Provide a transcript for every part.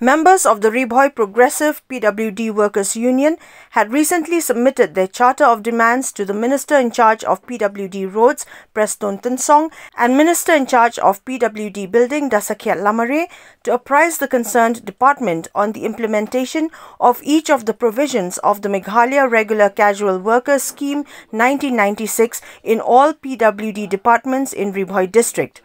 Members of the Ri Bhoi Progressive PWD Workers Union had recently submitted their Charter of Demands to the Minister in charge of PWD Roads, Prestone Tynsong, and Minister in charge of PWD Building, Dasakhiat Lamare, to apprise the concerned department on the implementation of each of the provisions of the Meghalaya Regular Casual Workers Scheme 1996 in all PWD departments in Ri Bhoi district.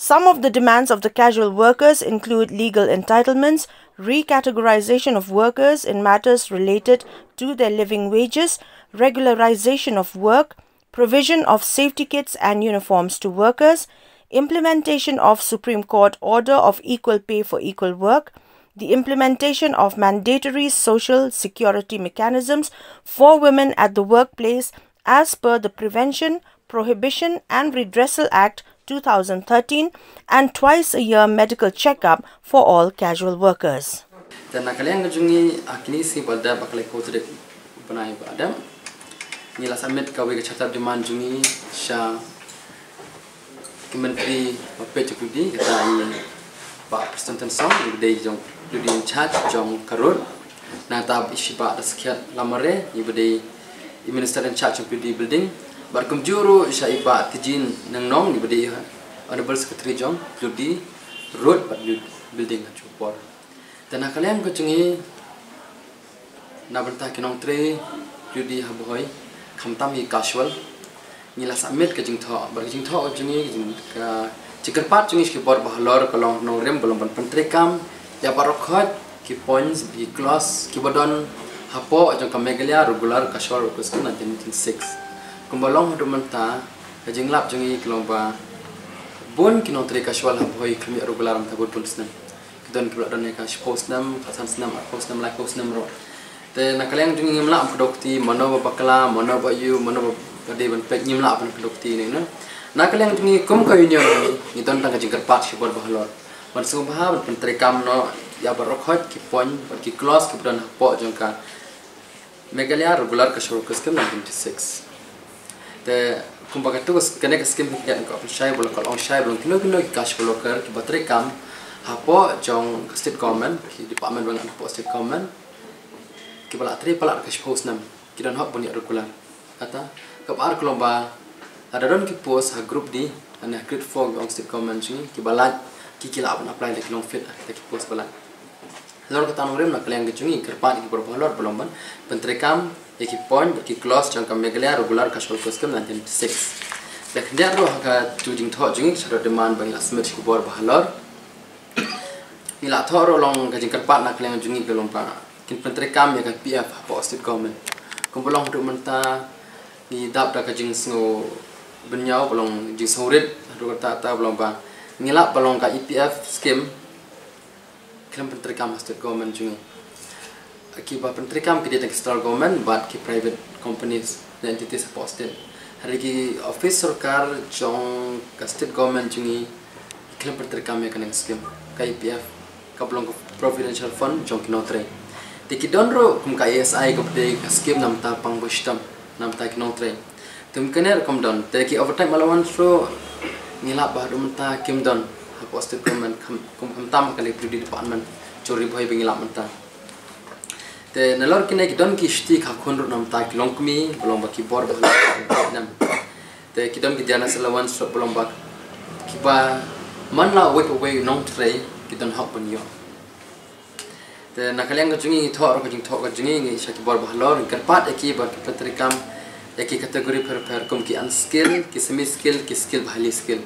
Some of the demands of the casual workers include legal entitlements, recategorization of workers in matters related to their living wages, regularization of work, provision of safety kits and uniforms to workers, implementation of Supreme Court order of equal pay for equal work, the implementation of mandatory social security mechanisms for women at the workplace as per the Prevention, Prohibition and Redressal Act 2013 and twice a year medical checkup for all casual workers. Dan nakalian kejungi akini si balda bakalai kotre banai badam nila samit kawe ke charter demand jungi sha Menteri PWD kata i Pak Prestone Tynsong ibadai jong PWD in charge jong karut na tab isi Pak Dasakhiat Lamare ibadai Minister in charge of PWD Building barkum juru sha iba tijin nang nong ibadai Honorable Secretary jong PWD Road Building hajupor dan nakalian kejungi na benta kinong tre PWD Bhoi khamtam hi casual nila submit ke jing tho jungi ka chikarpat jungi ki bor bahlor kolong no rem bolong ban pentrekam ya barokhot ki points bi class ki bodon hapo jong ka Meghalaya regular casual workers scheme 1996 kumbolong hodumenta ka jing lap jungi kilomba bon kinong tre casual Bhoi kami regular am tabot pulsnam kidon kibla don ka postnam kasansnam postnam like postnam ro te nakalian jungi ngimla am dokti mono bakala mono bayu mono kade ban pek nyimla ban dokti ni na nakalian jungi kum ka union ni don tang jingkar pat si bor bahlor ban sung bha ban pentrekam no ya barokhot ki point ki clause ki dan po jongka Meghalaya regular casual workers scheme 1996 te kum bagatu kene ka scheme ki ko shai bol ko shai bol kino ki casual worker ki batrekam hapo jong state government ki department bang po state government ki bala tri pala ka post nam ki don hok bani regular kata kabar kelomba ada don ki post ha group di ana create for jong state government ki bala ki kila apna apply le kilong fit ki post bala lor ka tanong rem na kalian gechungi kerpan ki berbalor belomban pentrekam ki point ki clause jong ka Meghalaya regular casual workers scheme 1996 dak dia ro ka jujing tho jungi sura demand bang asmet ki bor bahlor ila thoro long ka jing kerpan na kalian jungi kelomba kin pentrekam ya ka PF po state government kumpulong du menta ni dap da ka jing sngo benyau belong jing sorit ro ta belong ba ngilap belong ka EPF scheme klam pentrekam state government jungi akibat pentrekam ki dia central government but ki private companies the entities posted hari ki office sarkar jong ka state government jungi klam pentrekam ya kan scheme ka EPF ka belong providential fund jong kinotre tiki donro kum ka ASI ko de scheme nam ta pang bustam nam ta kinotre tum kener kom don teki overtime alawan so ngilap ba dum ta kim don posted government kum tam kali PWD department chori Bhoi bingilap menta te nalor kine ki don ki shti kha khonro nam ta kilong kmi bolong ba ki bor ba nam te ki don ki diana salawan so bolong ba ki ba man la wake away nong tray ki don hok ban yo te nakalian ko jungi tho ro ko jing tho ko jungi ngi shaki bor ba lor karpat eki ba ki kategori per kum ki unskill ki semi skill ki skill highly skill